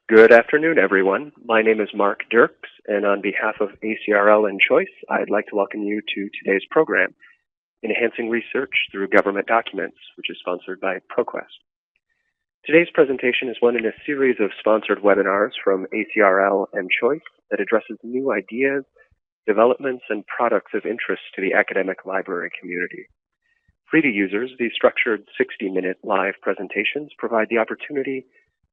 Good afternoon, everyone. My name is Mark Dirks, and on behalf of ACRL and Choice, I'd like to welcome you to today's program, Enhancing Research Through Government Documents, which is sponsored by ProQuest. Today's presentation is one in a series of sponsored webinars from ACRL and Choice that addresses new ideas, developments, and products of interest to the academic library community. Free to users, these structured 60-minute live presentations provide the opportunity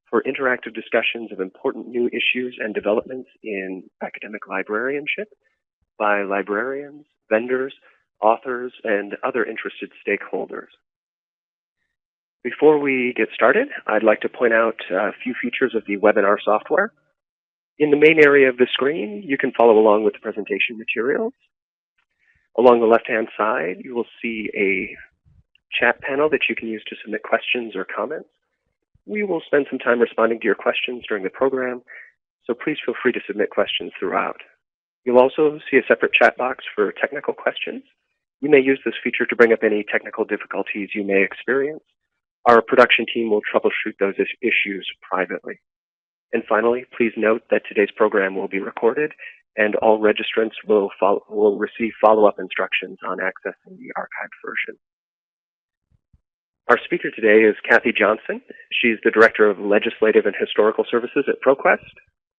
for interactive discussions of important new issues and developments in academic librarianship by librarians, vendors, authors, and other interested stakeholders. Before we get started, I'd like to point out a few features of the webinar software. In the main area of the screen, you can follow along with the presentation materials. Along the left-hand side, you will see a chat panel that you can use to submit questions or comments. We will spend some time responding to your questions during the program, so please feel free to submit questions throughout. You'll also see a separate chat box for technical questions. You may use this feature to bring up any technical difficulties you may experience. Our production team will troubleshoot those issues privately. And finally, please note that today's program will be recorded and all registrants will receive follow-up instructions on accessing the archived version. Our speaker today is Kathy Johnson. She's the Director of Legislative and Historical Services at ProQuest.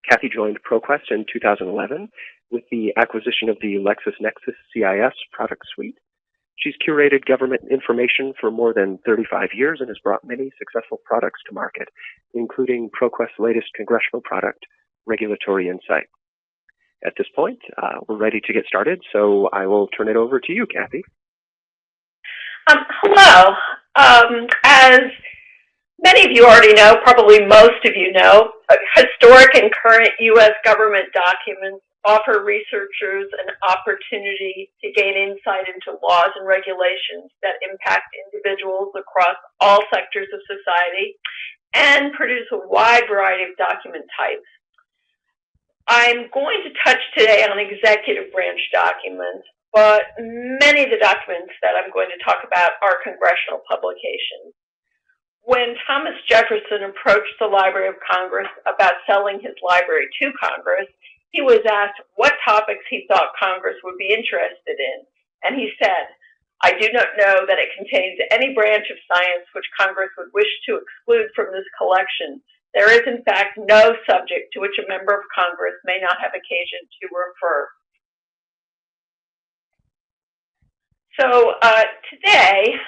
Kathy joined ProQuest in 2011 with the acquisition of the LexisNexis CIS product suite. She's curated government information for more than 35 years and has brought many successful products to market, including ProQuest's latest congressional product, Regulatory Insight. At this point, we're ready to get started, so I will turn it over to you, Kathy. Hello. As many of you already know, probably most of you know, historic and current U.S. government documents offer researchers an opportunity to gain insight into laws and regulations that impact individuals across all sectors of society and produce a wide variety of document types. I'm going to touch today on executive branch documents, but many of the documents that I'm going to talk about are congressional publications. When Thomas Jefferson approached the Library of Congress about selling his library to Congress, he was asked what topics he thought Congress would be interested in, and he said, "I do not know that it contains any branch of science which Congress would wish to exclude from this collection. There is, in fact, no subject to which a member of Congress may not have occasion to refer." So today,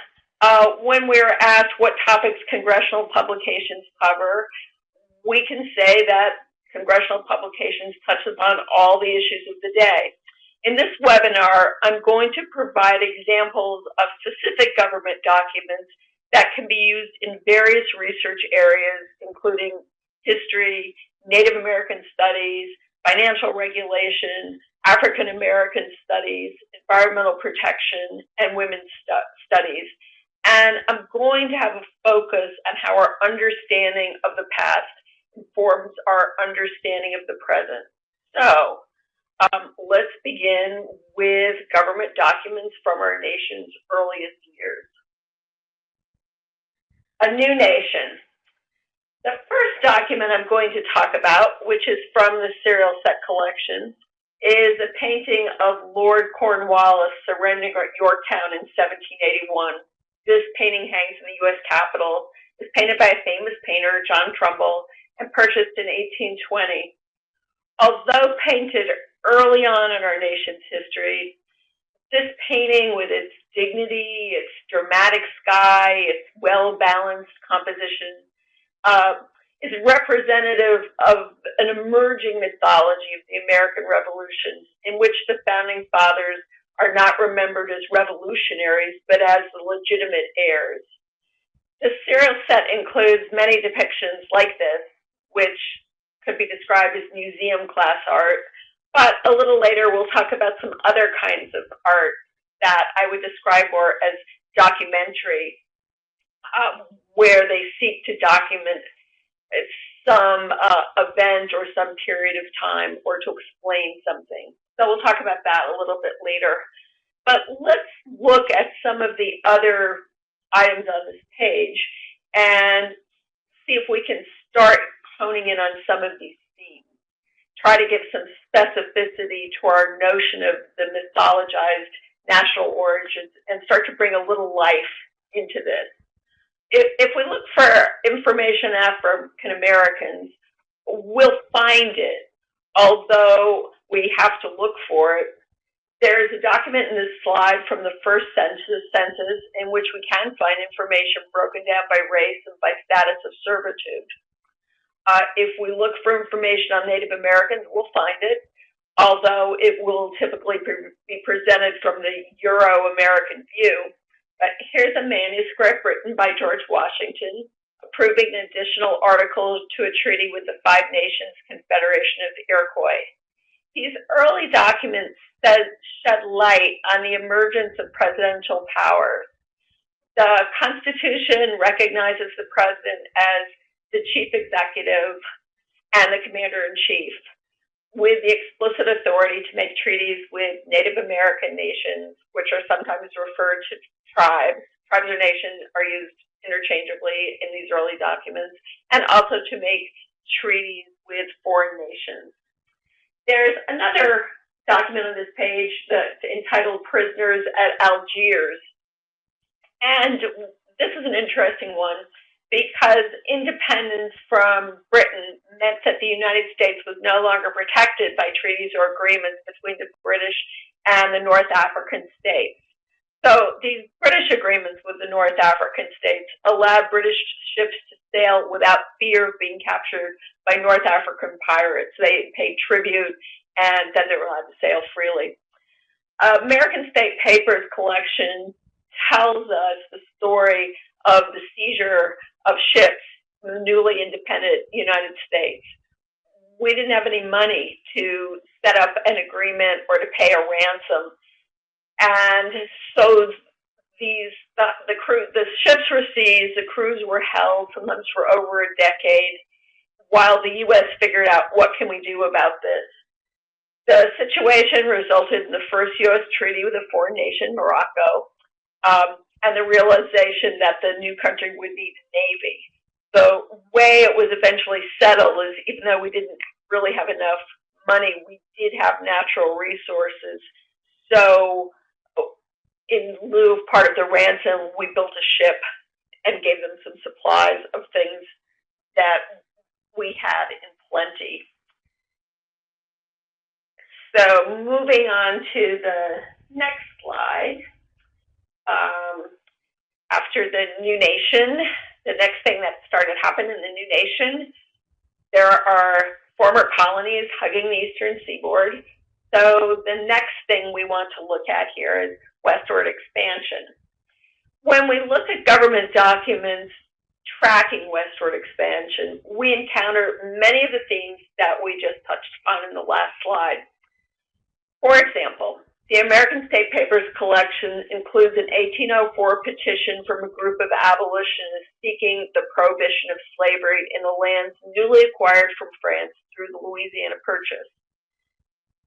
when we're asked what topics congressional publications cover, we can say that congressional publications touch upon all the issues of the day. In this webinar, I'm going to provide examples of specific government documents that can be used in various research areas, including history, Native American studies, financial regulation, African American studies, environmental protection, and women's studies. And I'm going to have a focus on how our understanding of the past informs our understanding of the present. So let's begin with government documents from our nation's earliest years. A new nation. The first document I'm going to talk about, which is from the serial set collection, is a painting of Lord Cornwallis surrendering at Yorktown in 1781. This painting hangs in the U.S. Capitol. It was painted by a famous painter, John Trumbull, and purchased in 1820. Although painted early on in our nation's history, this painting, with its dignity, its dramatic sky, its well-balanced composition, is representative of an emerging mythology of the American Revolution, in which the founding fathers are not remembered as revolutionaries, but as the legitimate heirs. The serial set includes many depictions like this, which could be described as museum-class art, but a little later we'll talk about some other kinds of art that I would describe more as documentary, where they seek to document some event or some period of time or to explain something. So we'll talk about that a little bit later. But let's look at some of the other items on this page and see if we can start honing in on some of these themes, try to give some specificity to our notion of the mythologized national origins, and start to bring a little life into this. If we look for information on African Americans, we'll find it, although we have to look for it. There's a document in this slide from the first census in which we can find information broken down by race and by status of servitude. If we look for information on Native Americans, we'll find it, although it will typically be presented from the Euro-American view. But here's a manuscript written by George Washington approving an additional article to a treaty with the Five Nations Confederation of the Iroquois. These early documents shed light on the emergence of presidential powers. The Constitution recognizes the president as the chief executive and the commander-in-chief, with the explicit authority to make treaties with Native American nations, which are sometimes referred to tribes. Tribes or nations are used interchangeably in these early documents, and also to make treaties with foreign nations. There's another document on this page that's entitled Prisoners at Algiers. And this is an interesting one because independence from Britain meant that the United States was no longer protected by treaties or agreements between the British and the North African states. So these British agreements with the North African states allowed British ships to sail without fear of being captured by North African pirates. They paid tribute, and then they were allowed to sail freely. American State Papers collection tells us the story of the seizure of ships in the newly independent United States. We didn't have any money to set up an agreement or to pay a ransom. And so the ships were seized, the crews were held, sometimes for over a decade, while the U.S. figured out what can we do about this. The situation resulted in the first U.S. treaty with a foreign nation, Morocco, and the realization that the new country would need a navy. The way it was eventually settled is, even though we didn't really have enough money, we did have natural resources. So in lieu of part of the ransom, we built a ship and gave them some supplies of things that we had in plenty. So moving on to the next slide. After the new nation, the next thing that started happening in the new nation, there are former colonies hugging the eastern seaboard. So the next thing we want to look at here is Westward Expansion. When we look at government documents tracking Westward Expansion, we encounter many of the themes that we just touched on in the last slide. For example, the American State Papers collection includes an 1804 petition from a group of abolitionists seeking the prohibition of slavery in the lands newly acquired from France through the Louisiana Purchase.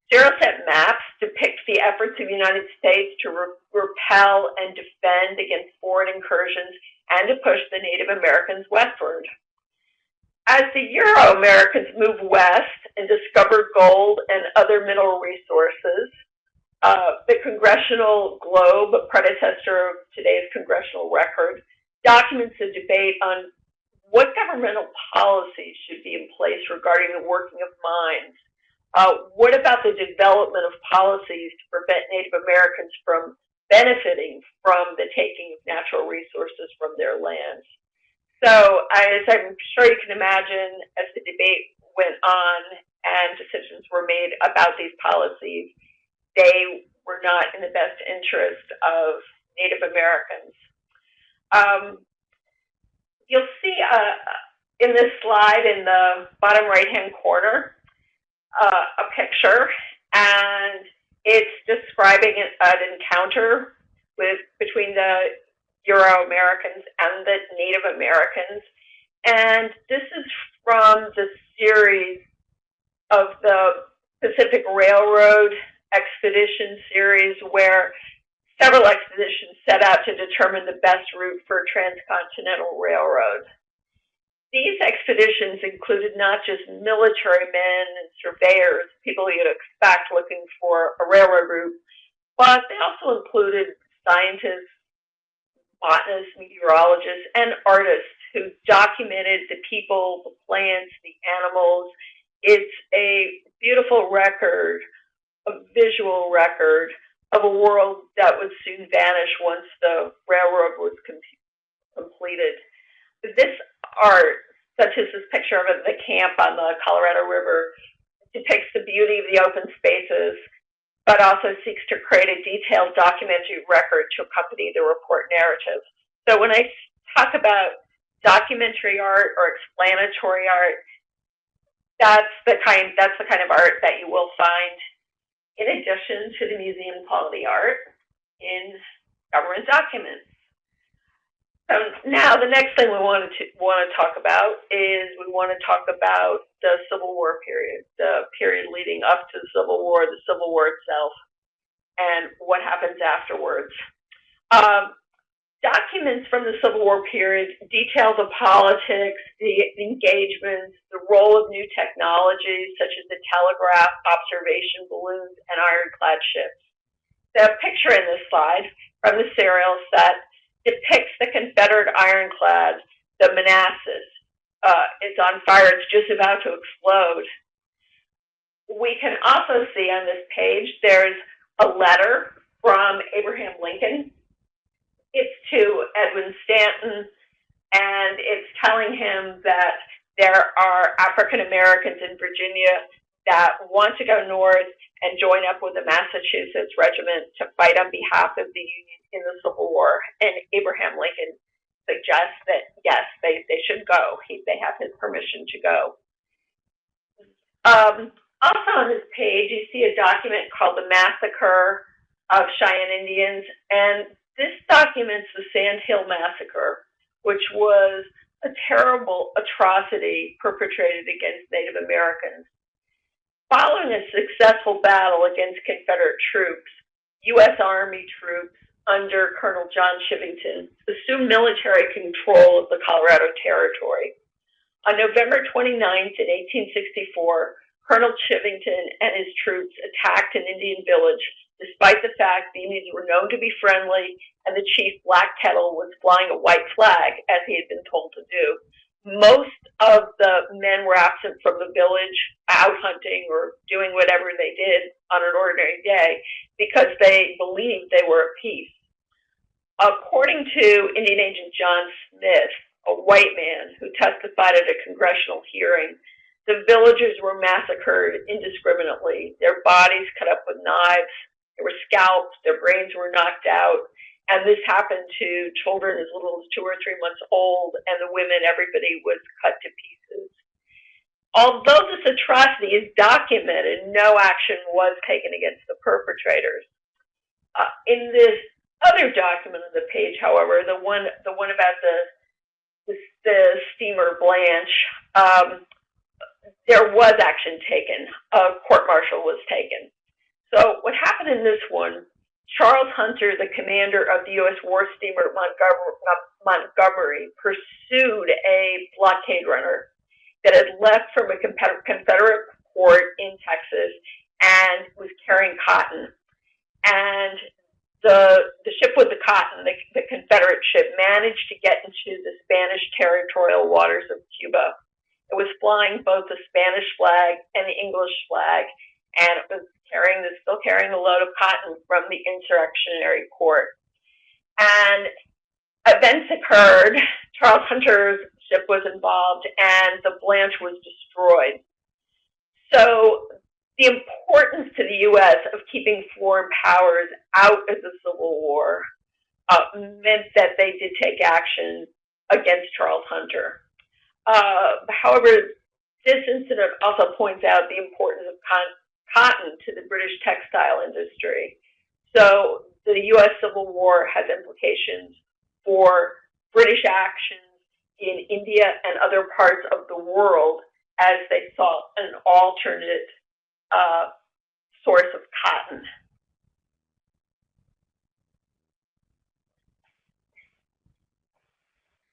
Serial set maps depict the efforts of the United States to repel and defend against foreign incursions and to push the Native Americans westward. As the Euro-Americans moved west and discovered gold and other mineral resources, the Congressional Globe, a predecessor of today's Congressional Record, documents a debate on what governmental policies should be in place regarding the working of mines. What about the development of policies to prevent Native Americans from benefiting from the taking of natural resources from their lands? So, as I'm sure you can imagine, as the debate went on and decisions were made about these policies, they were not in the best interest of Native Americans. You'll see in this slide in the bottom right-hand corner a picture, and it's describing an encounter between the Euro-Americans and the Native Americans. And this is from the series of the Pacific Railroad expedition series, where several expeditions set out to determine the best route for a transcontinental railroad. These expeditions included not just military men and surveyors, people you'd expect looking for a railroad route, but they also included scientists, botanists, meteorologists, and artists who documented the people, the plants, the animals. It's a beautiful record, a visual record of a world that would soon vanish once the railroad was completed. This art, such as this picture of the camp on the Colorado River, depicts the beauty of the open spaces, but also seeks to create a detailed documentary record to accompany the report narrative. So when I talk about documentary art or explanatory art, that's the kind of art that you will find in addition to the museum quality art in government documents. So now the next thing we want to talk about is we want to talk about the Civil War period, the period leading up to the Civil War itself, and what happens afterwards. Documents from the Civil War period detail the politics, the engagements, the role of new technologies such as the telegraph, observation balloons, and ironclad ships. The picture in this slide from the serial set depicts the Confederate ironclad, the Manassas. It's on fire. It's just about to explode. We can also see on this page there's a letter from Abraham Lincoln. It's to Edwin Stanton, and it's telling him that there are African Americans in Virginia that want to go north and join up with the Massachusetts regiment to fight on behalf of the Union in the Civil War. And Abraham Lincoln suggests that, yes, they should go. They have his permission to go. Also on this page, you see a document called the Massacre of Cheyenne Indians, and this documents the Sand Hill Massacre, which was a terrible atrocity perpetrated against Native Americans. Following a successful battle against Confederate troops, U.S. Army troops under Colonel John Chivington assumed military control of the Colorado Territory. On November 29th in 1864, Colonel Chivington and his troops attacked an Indian village, despite the fact the Indians were known to be friendly and the chief Black Kettle was flying a white flag, as he had been told to do. Most of the men were absent from the village, out hunting or doing whatever they did on an ordinary day because they believed they were at peace. According to Indian Agent John Smith, a white man who testified at a congressional hearing, the villagers were massacred indiscriminately. Their bodies cut up with knives, they were scalped, their brains were knocked out. And this happened to children as little as 2 or 3 months old, and the women, everybody was cut to pieces. Although this atrocity is documented, no action was taken against the perpetrators. In this other document on the page, however, the one about the steamer Blanche, there was action taken. A court-martial was taken. So what happened in this one, Charles Hunter, the commander of the U.S. war steamer Montgomery, pursued a blockade runner that had left from a Confederate port in Texas and was carrying cotton. And the ship with the cotton, the Confederate ship, managed to get into the Spanish territorial waters of Cuba. It was flying both the Spanish flag and the English flag, and it was still carrying a load of cotton from the insurrectionary court. And events occurred. Charles Hunter's ship was involved, and the Blanche was destroyed. So the importance to the U.S. of keeping foreign powers out of the Civil War meant that they did take action against Charles Hunter. However, this incident also points out the importance of cotton to the British textile industry. So the U.S. Civil War has implications for British actions in India and other parts of the world as they sought an alternate source of cotton.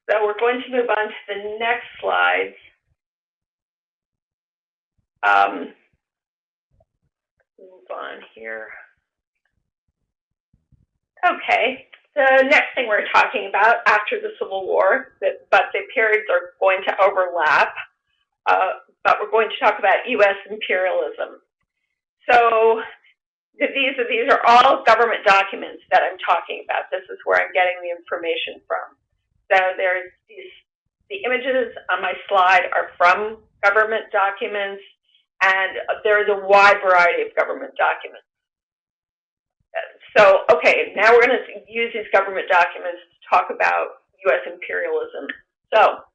So we're going to move on to the next slide. Move on here. Okay, the next thing we're talking about after the Civil War, but the periods are going to overlap, but we're going to talk about U.S. imperialism. So these are all government documents that I'm talking about. This is where I'm getting the information from. So there's the images on my slide are from government documents, and there's a wide variety of government documents. So, okay, now we're going to use these government documents to talk about U.S. imperialism. So,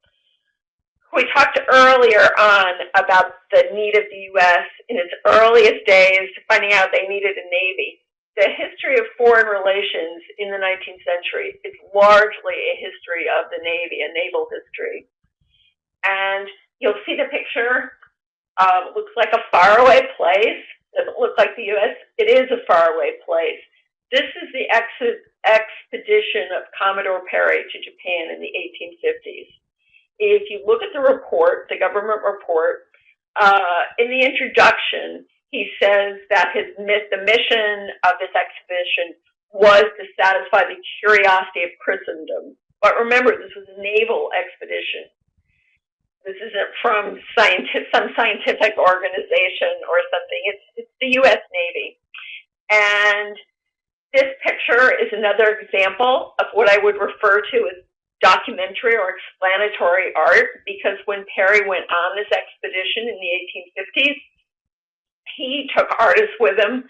we talked earlier on about the need of the U.S. in its earliest days, finding out they needed a Navy. The history of foreign relations in the 19th century is largely a history of the Navy, a naval history. And you'll see the picture. Looks like a faraway place. Doesn't look like the U.S. It is a faraway place. This is the expedition of Commodore Perry to Japan in the 1850s. If you look at the report, the government report, in the introduction, he says that the mission of this expedition was to satisfy the curiosity of Christendom. But remember, this was a naval expedition. This isn't from some scientific organization or something. It's the U.S. Navy. And this picture is another example of what I would refer to as documentary or explanatory art, because when Perry went on this expedition in the 1850s, he took artists with him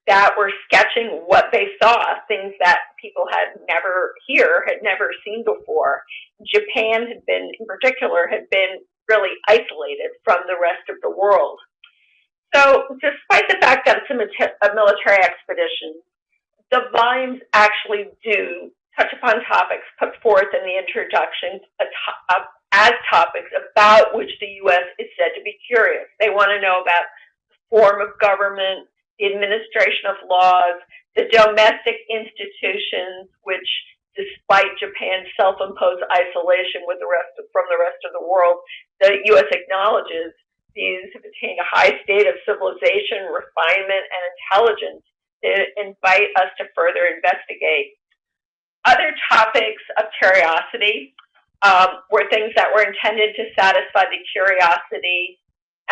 that were sketching what they saw, things that people had never seen before. Japan in particular, had been really isolated from the rest of the world. So despite the fact that it's a military expedition, the volumes actually do touch upon topics put forth in the introduction as topics about which the U.S. is said to be curious. They want to know about the form of government, the administration of laws, the domestic institutions, which, despite Japan's self-imposed isolation from the rest of the world, the U.S. acknowledges these have attained a high state of civilization, refinement, and intelligence that invite us to further investigate. Other topics of curiosity were things that were intended to satisfy the curiosity,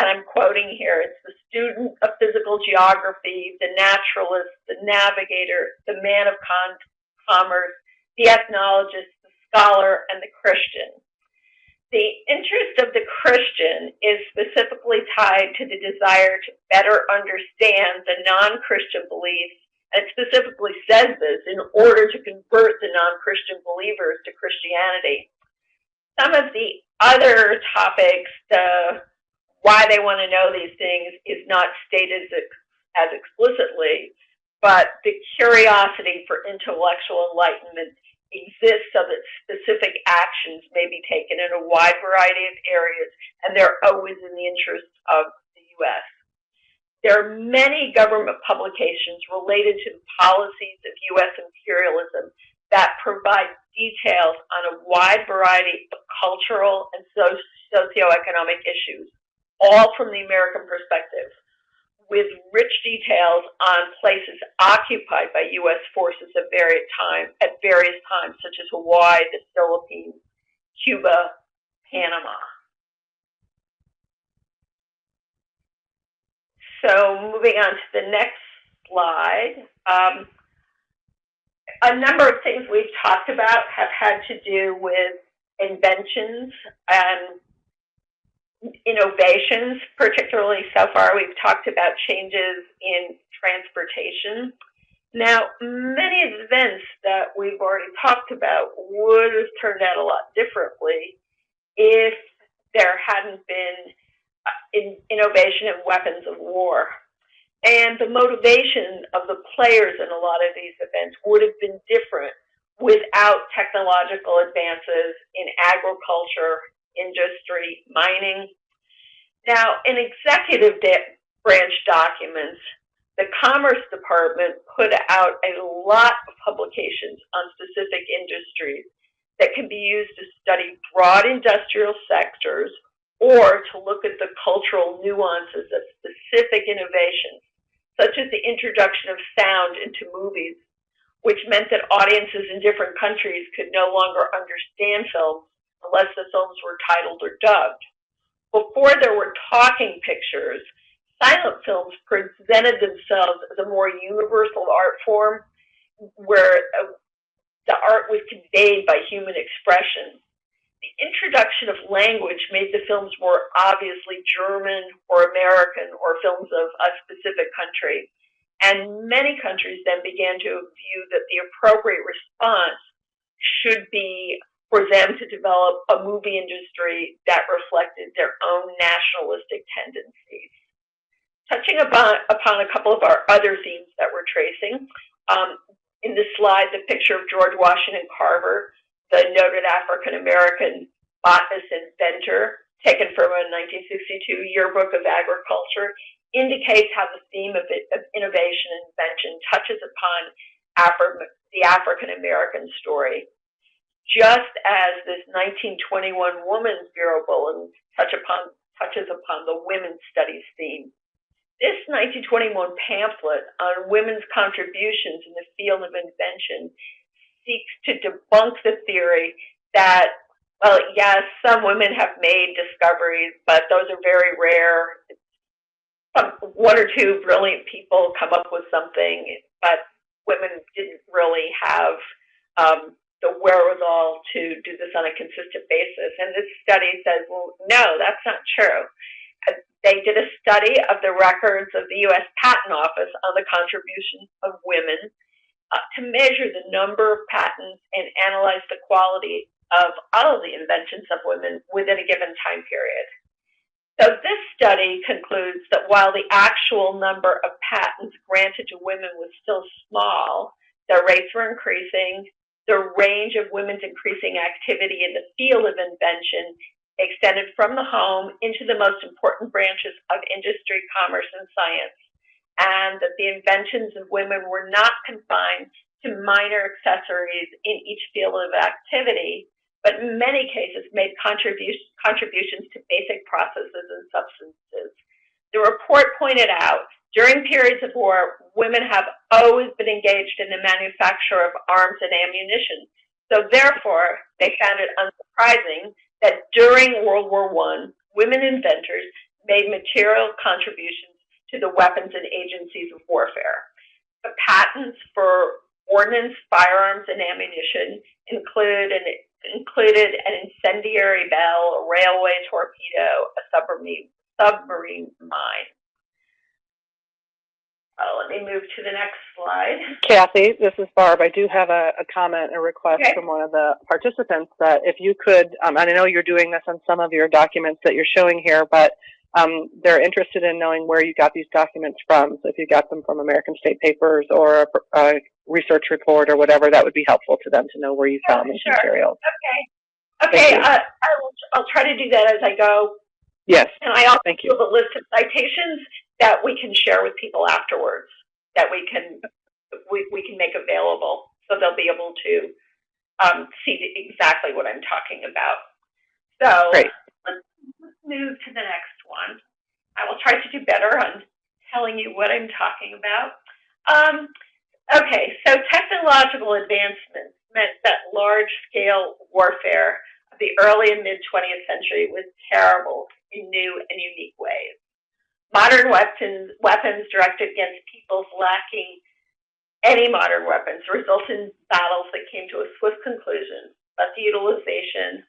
and I'm quoting here, it's the student of physical geography, the naturalist, the navigator, the man of commerce, the ethnologist, the scholar, and the Christian. The interest of the Christian is specifically tied to the desire to better understand the non-Christian beliefs, and it specifically says this in order to convert the non-Christian believers to Christianity. Some of the other topics, why they want to know these things, is not stated as explicitly, but the curiosity for intellectual enlightenment exists so that specific actions may be taken in a wide variety of areas, and they're always in the interest of the U.S. There are many government publications related to the policies of U.S. imperialism that provide details on a wide variety of cultural and socioeconomic issues, all from the American perspective, with rich details on places occupied by U.S. forces at various times, such as Hawaii, the Philippines, Cuba, Panama. So moving on to the next slide. A number of things we've talked about have had to do with inventions and innovations, particularly so far we've talked about changes in transportation. Now, many events that we've already talked about would have turned out a lot differently if there hadn't been innovation in weapons of war. And the motivation of the players in a lot of these events would have been different without technological advances in agriculture, industry, mining. Now, in executive branch documents, the Commerce Department put out a lot of publications on specific industries that can be used to study broad industrial sectors or to look at the cultural nuances of specific innovations, such as the introduction of sound into movies, which meant that audiences in different countries could no longer understand films unless the films were titled or dubbed. Before there were talking pictures, silent films presented themselves as a more universal art form where the art was conveyed by human expression. The introduction of language made the films more obviously German or American or films of a specific country. And many countries then began to view that the appropriate response should be for them to develop a movie industry that reflected their own nationalistic tendencies. Touching upon a couple of our other themes that we're tracing, in this slide, the picture of George Washington Carver, the noted African-American botanist and inventor, taken from a 1962 Yearbook of Agriculture, indicates how the theme of innovation and invention touches upon the African-American story. Just as this 1921 Women's Bureau Bulletin touches upon the women's studies theme. This 1921 pamphlet on women's contributions in the field of invention seeks to debunk the theory that, well, yes, some women have made discoveries, but those are very rare. One or two brilliant people come up with something, but women didn't really have the wherewithal to do this on a consistent basis. And this study says, well, no, that's not true. They did a study of the records of the U.S. Patent Office on the contributions of women to measure the number of patents and analyze the quality of all of the inventions of women within a given time period. So this study concludes that while the actual number of patents granted to women was still small, their rates were increasing, the range of women's increasing activity in the field of invention extended from the home into the most important branches of industry, commerce, and science, and that the inventions of women were not confined to minor accessories in each field of activity, but in many cases made contributions to basic processes and substances. The report pointed out, during periods of war, women have always been engaged in the manufacture of arms and ammunition. So therefore, they found it unsurprising that during World War I, women inventors made material contributions to the weapons and agencies of warfare. The patents for ordnance, firearms, and ammunition included an incendiary bell, a railway torpedo, a submarine mine. Let me move to the next slide. Kathy, this is Barb. I do have a comment and request from one of the participants that if you could, and I know you're doing this on some of your documents that you're showing here, but they're interested in knowing where you got these documents from. So if you got them from American State Papers or a research report or whatever, that would be helpful to them to know where you found these materials. Okay, I'll try to do that as I go. Yes. And I also have a list of citations that we can share with people afterwards, that we can make available, so they'll be able to see exactly what I'm talking about. So let's move to the next one. I will try to do better on telling you what I'm talking about. Okay, so technological advancements meant that large-scale warfare of the early and mid-20th century was terrible in new and unique ways. Modern weapons directed against peoples lacking any modern weapons result in battles that came to a swift conclusion, but the utilization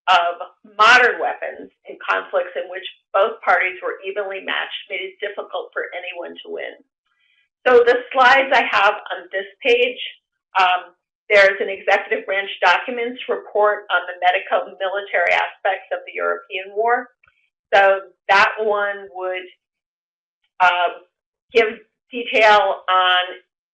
of modern weapons in conflicts in which both parties were evenly matched made it difficult for anyone to win. So the slides I have on this page, there's an executive branch documents report on the medico-military aspects of the European War. So that one would give detail on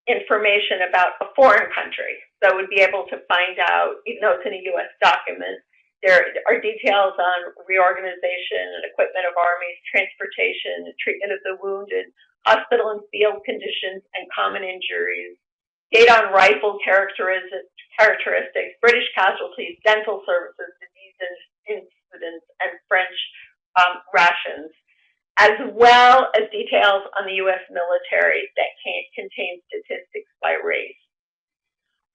information about a foreign country. So we'd be able to find out, even though it's in a U.S. document, there are details on reorganization and equipment of armies, transportation, treatment of the wounded, hospital and field conditions, and common injuries, data on rifle characteristics, British casualties, dental services, disease incidents, and French rations, as well as details on the U.S. military that contain statistics by race.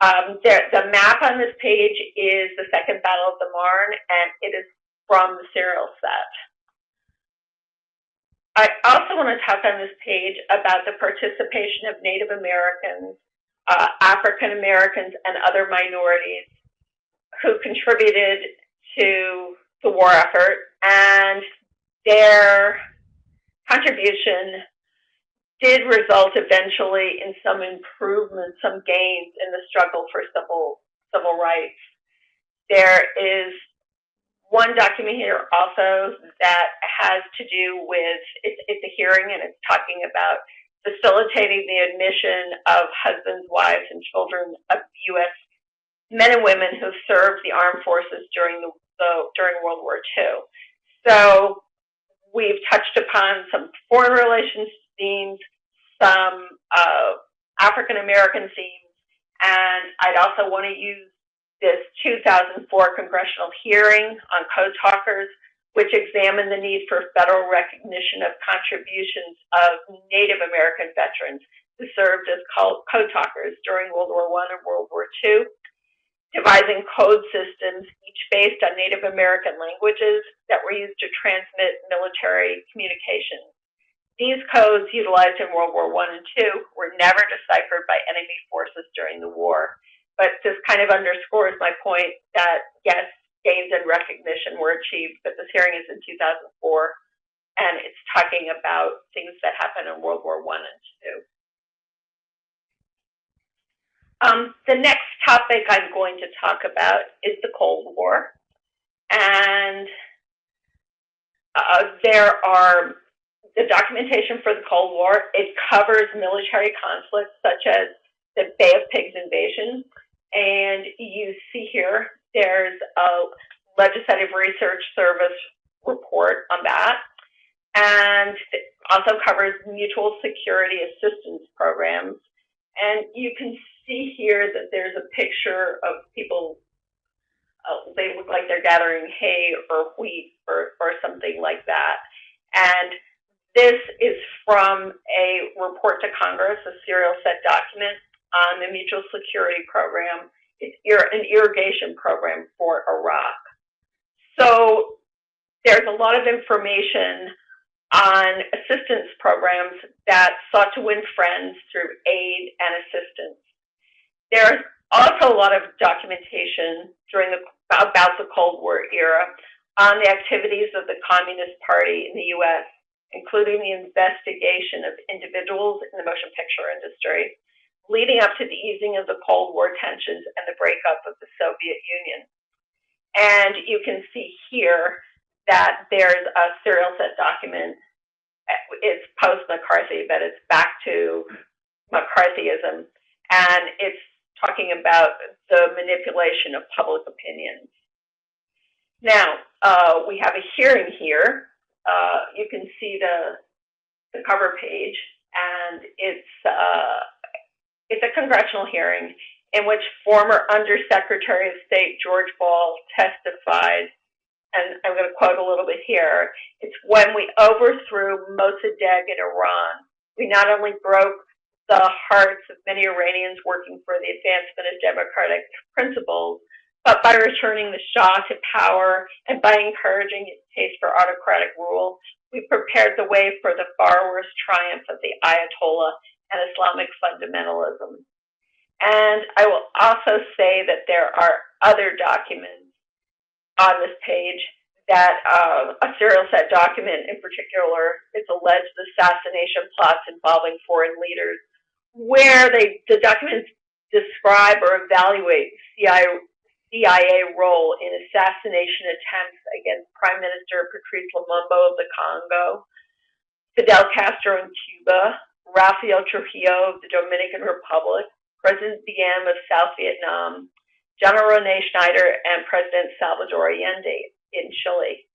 The map on this page is the Second Battle of the Marne, and it is from the serial set. I also want to talk on this page about the participation of Native Americans, African Americans, and other minorities who contributed to the war effort, and their contribution did result eventually in some improvements, some gains in the struggle for civil rights. There is one document here also that has to do with, it's a hearing, and it's talking about facilitating the admission of husbands, wives, and children of U.S. men and women who served the armed forces during World War II. So we've touched upon some foreign relations themes, some African American themes, and I'd also want to use this 2004 congressional hearing on code talkers, which examined the need for federal recognition of contributions of Native American veterans who served as code talkers during World War I and World War II, devising code systems, each based on Native American languages that were used to transmit military communications. These codes utilized in World War I and II were never deciphered by enemy forces during the war. But this kind of underscores my point that, yes, gains in recognition were achieved, but this hearing is in 2004, and it's talking about things that happened in World War I and II. The next topic I'm going to talk about is the Cold War. And there are the documentation for the Cold War. It covers military conflicts such as the Bay of Pigs invasion. And you see here, there's a Legislative Research Service report on that. And it also covers mutual security assistance programs. And you can see here that there's a picture of people, they look like they're gathering hay or wheat or something like that. And this is from a report to Congress, a serial set document on the Mutual Security Program. It's an irrigation program for Iraq. So there's a lot of information on assistance programs that sought to win friends through aid and assistance. There's also a lot of documentation about the Cold War era on the activities of the Communist Party in the U.S., including the investigation of individuals in the motion picture industry, leading up to the easing of the Cold War tensions and the breakup of the Soviet Union. And you can see here that there's a serial set document. It's post-McCarthy, but it's back to McCarthyism, and it's talking about the manipulation of public opinion. Now, we have a hearing here. You can see the cover page, and it's a congressional hearing in which former Undersecretary of State George Ball testified, and I'm going to quote a little bit here. It's when we overthrew Mossadegh in Iran, we not only broke the hearts of many Iranians working for the advancement of democratic principles, but by returning the Shah to power and by encouraging his taste for autocratic rule, we prepared the way for the far worse triumph of the Ayatollah and Islamic fundamentalism. And I will also say that there are other documents on this page that a serial set document in particular is alleged assassination plots involving foreign leaders, where the documents describe or evaluate CIA role in assassination attempts against Prime Minister Patrice Lumumba of the Congo, Fidel Castro in Cuba, Rafael Trujillo of the Dominican Republic, President Diem of South Vietnam, General Rene Schneider, and President Salvador Allende in Chile.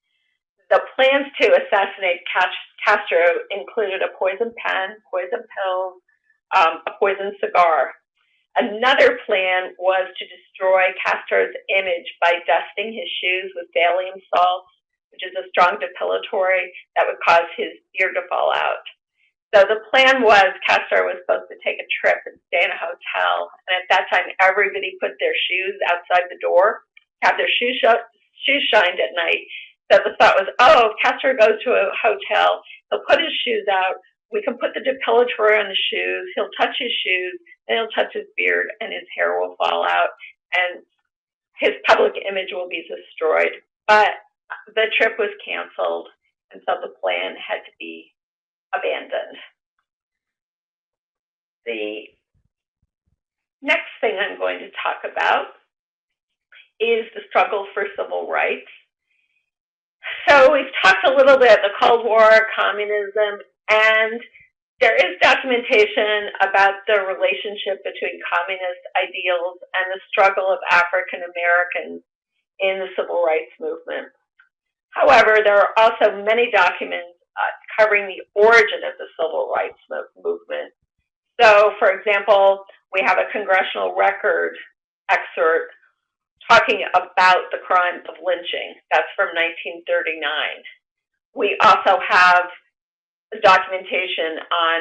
The plans to assassinate Castro included a poison pen, poison pills, a poison cigar. Another plan was to destroy Castro's image by dusting his shoes with thallium salts, which is a strong depilatory that would cause his beard to fall out. So the plan was Castro was supposed to take a trip and stay in a hotel, and at that time everybody put their shoes outside the door, have their shoes shined at night. So the thought was, oh, if Castro goes to a hotel, he'll put his shoes out, we can put the depilatory on the shoes, he'll touch his shoes, then he'll touch his beard, and his hair will fall out, and his public image will be destroyed. But the trip was canceled, and so the plan had to be abandoned. The next thing I'm going to talk about is the struggle for civil rights. So we've talked a little bit, the Cold War, communism, and there is documentation about the relationship between communist ideals and the struggle of African Americans in the civil rights movement. However, there are also many documents covering the origin of the civil rights movement. So, for example, we have a congressional record excerpt talking about the crime of lynching. That's from 1939. We also have documentation on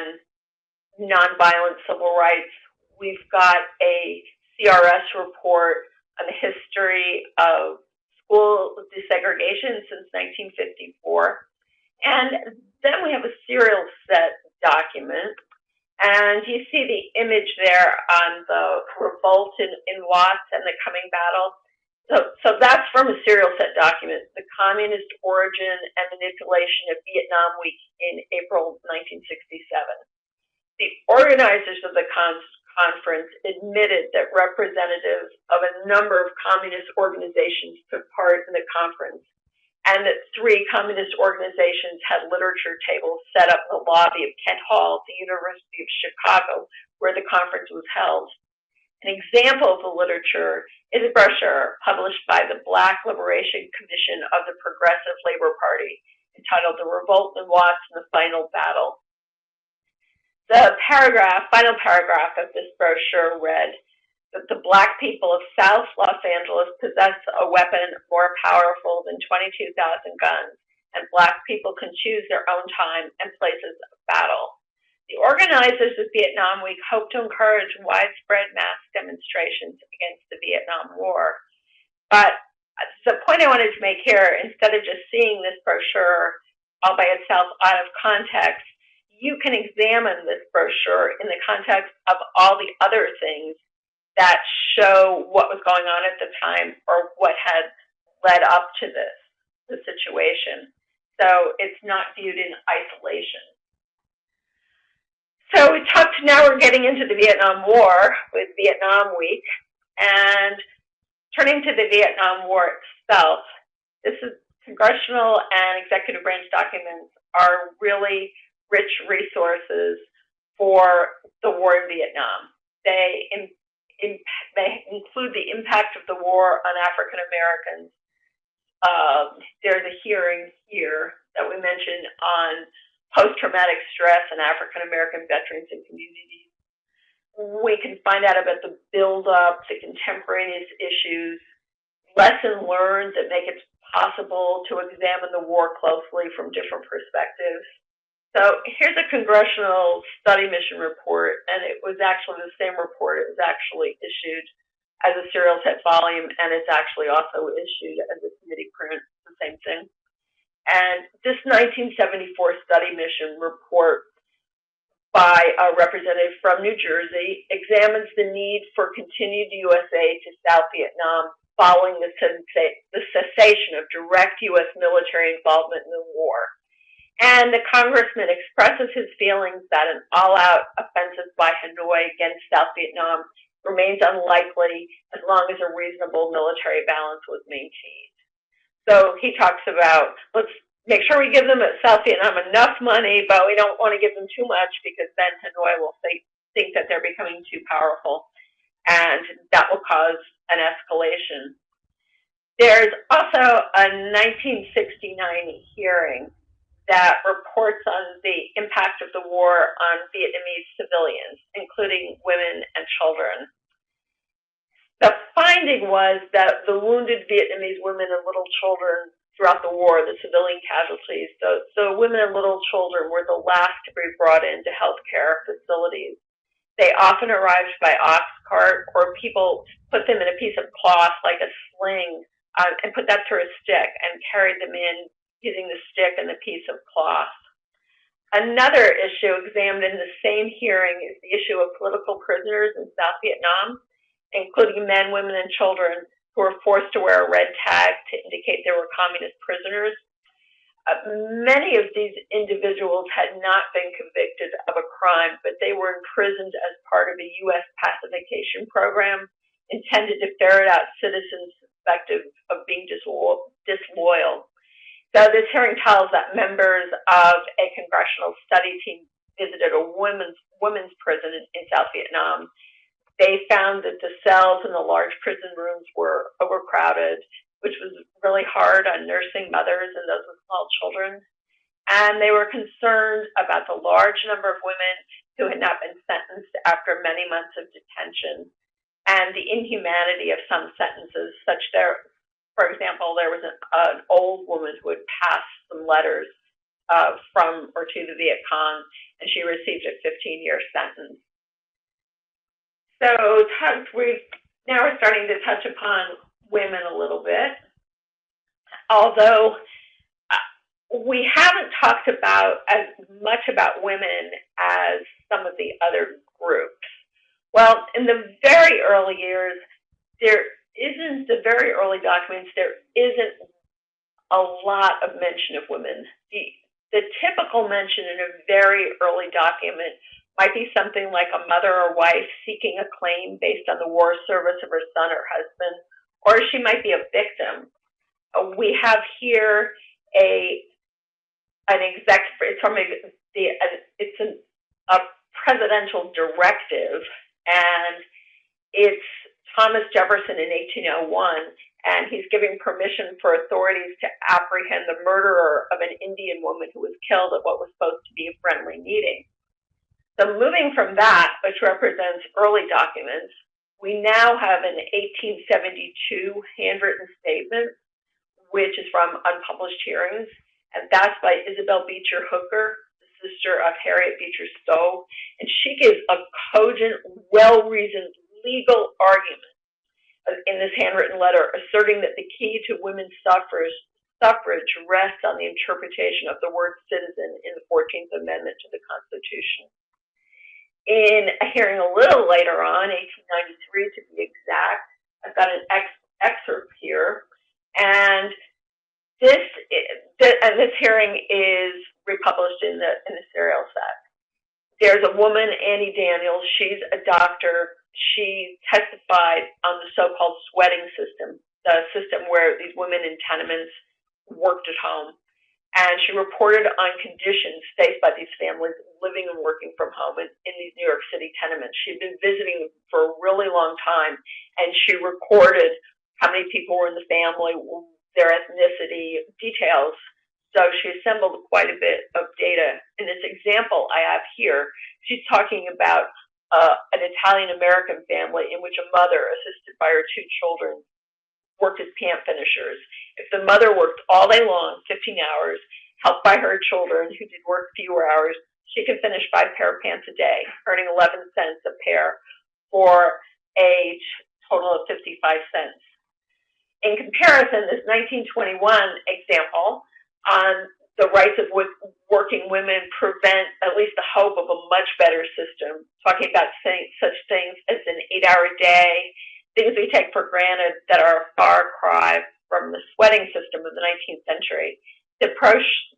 nonviolent civil rights. We've got a CRS report on the history of school desegregation since 1954. And then we have a serial set document. And you see the image there on the revolt in Watts and the coming battle. So that's from a serial set document, the communist origin and manipulation of Vietnam Week in April 1967. The organizers of the conference admitted that representatives of a number of communist organizations took part in the conference, and that 3 communist organizations had literature tables set up in the lobby of Kent Hall at the University of Chicago, where the conference was held. An example of the literature is a brochure published by the Black Liberation Commission of the Progressive Labor Party entitled The Revolt in Watts and the Final Battle. The final paragraph of this brochure read that the Black people of South Los Angeles possess a weapon more powerful than 22,000 guns, and Black people can choose their own time and places of battle. The organizers of Vietnam Week hoped to encourage widespread mass demonstrations against the Vietnam War. But the point I wanted to make here, instead of just seeing this brochure all by itself out of context, you can examine this brochure in the context of all the other things that show what was going on at the time or what had led up to the situation. So it's not viewed in isolation. So now we're getting into the Vietnam War with Vietnam Week, and turning to the Vietnam War itself, this is congressional and executive branch documents are really rich resources for the war in Vietnam. They include the impact of the war on African Americans. There's a hearing here that we mentioned on post-traumatic stress and African American veterans and communities. We can find out about the build-up, the contemporaneous issues, lessons learned that make it possible to examine the war closely from different perspectives. So here's a congressional study mission report, and it was actually the same report. It was actually issued as a serial set volume, and it's actually also issued as a committee print, the same thing. And this 1974 study mission report by a representative from New Jersey examines the need for continued U.S. aid to South Vietnam following the cessation of direct U.S. military involvement in the war. And the congressman expresses his feelings that an all-out offensive by Hanoi against South Vietnam remains unlikely as long as a reasonable military balance was maintained. So he talks about, let's make sure we give them at South Vietnam enough money, but we don't want to give them too much because then Hanoi will think that they're becoming too powerful, and that will cause an escalation. There's also a 1969 hearing that reports on the impact of the war on Vietnamese civilians, including women and children. The finding was that the wounded Vietnamese women and little children throughout the war, the civilian casualties, so women and little children were the last to be brought into healthcare facilities. They often arrived by ox cart, or people put them in a piece of cloth like a sling and put that through a stick and carried them in using the stick and the piece of cloth. Another issue examined in the same hearing is the issue of political prisoners in South Vietnam, including men, women, and children who were forced to wear a red tag to indicate they were communist prisoners. Many of these individuals had not been convicted of a crime, but they were imprisoned as part of a U.S. pacification program intended to ferret out citizens suspected of being disloyal. So this hearing tells that members of a congressional study team visited a women's prison in South Vietnam. They found that the cells in the large prison rooms were overcrowded, which was really hard on nursing mothers and those with small children. And they were concerned about the large number of women who had not been sentenced after many months of detention, and the inhumanity of some sentences, such there, for example, there was an old woman who had passed some letters from or to the Viet Cong, and she received a 15-year sentence. So now we're starting to touch upon women a little bit, although we haven't talked about as much about women as some of the other groups. Well, in the very early years, the very early documents, there isn't a lot of mention of women. The typical mention in a very early document might be something like a mother or wife seeking a claim based on the war service of her son or husband, or she might be a victim. We have here it's a presidential directive, and it's Thomas Jefferson in 1801, and he's giving permission for authorities to apprehend the murderer of an Indian woman who was killed at what was supposed to be a friendly meeting. So moving from that, which represents early documents, we now have an 1872 handwritten statement, which is from unpublished hearings, and that's by Isabel Beecher Hooker, the sister of Harriet Beecher Stowe, and she gives a cogent, well-reasoned legal argument in this handwritten letter, asserting that the key to women's suffrage rests on the interpretation of the word citizen in the 14th Amendment to the Constitution. In a hearing a little later on, 1893 to be exact, I've got an excerpt here, and this hearing is republished in the serial set. There's a woman, Annie Daniels. She's a doctor. She testified on the so-called sweating system, the system where these women in tenements worked at home. And she reported on conditions faced by these families living and working from home in these New York City tenements. She'd been visiting them for a really long time, and she recorded how many people were in the family, their ethnicity, details. So she assembled quite a bit of data. In this example I have here, she's talking about an Italian-American family in which a mother, assisted by her two children, worked as pant finishers. If the mother worked all day long, 15 hours, helped by her children who did work fewer hours, she could finish 5 pair of pants a day, earning 11 cents a pair for a total of 55 cents. In comparison, this 1921 example on the rights of working women prevent at least the hope of a much better system, talking about such things as an 8-hour day, things we take for granted that are a far cry from the sweating system of the 19th century. The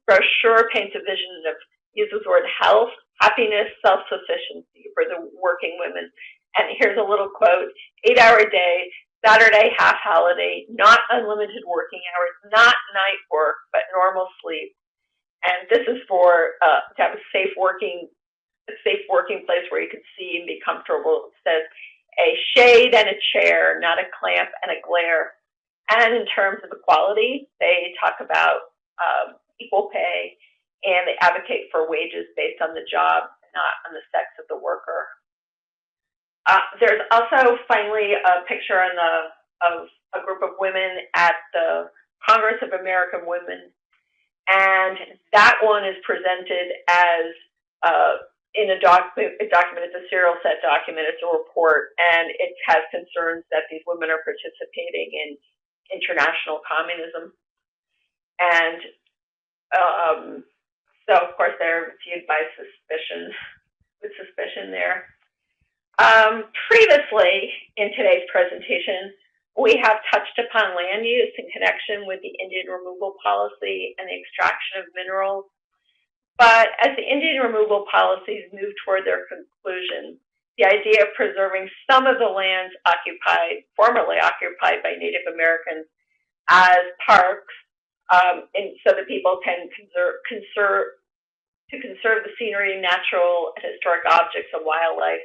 brochure paints a vision of, uses the word health, happiness, self-sufficiency for the working women. And here's a little quote: 8-hour day, Saturday half holiday, not unlimited working hours, not night work, but normal sleep. And this is for to have a safe working place where you can see and be comfortable. It says, a shade and a chair, not a clamp and a glare. And in terms of equality, they talk about equal pay, and they advocate for wages based on the job, not on the sex of the worker. There's also finally a picture of a group of women at the Congress of American Women, and that one is presented as in a document. It's a serial set document. It's a report, and it has concerns that these women are participating in international communism, and so of course they're viewed by with suspicion there. Previously in today's presentation, we have touched upon land use in connection with the Indian removal policy and the extraction of minerals. But as the Indian removal policies move toward their conclusion, the idea of preserving some of the lands formerly occupied by Native Americans as parks, and so that people can conserve the scenery, natural and historic objects and wildlife,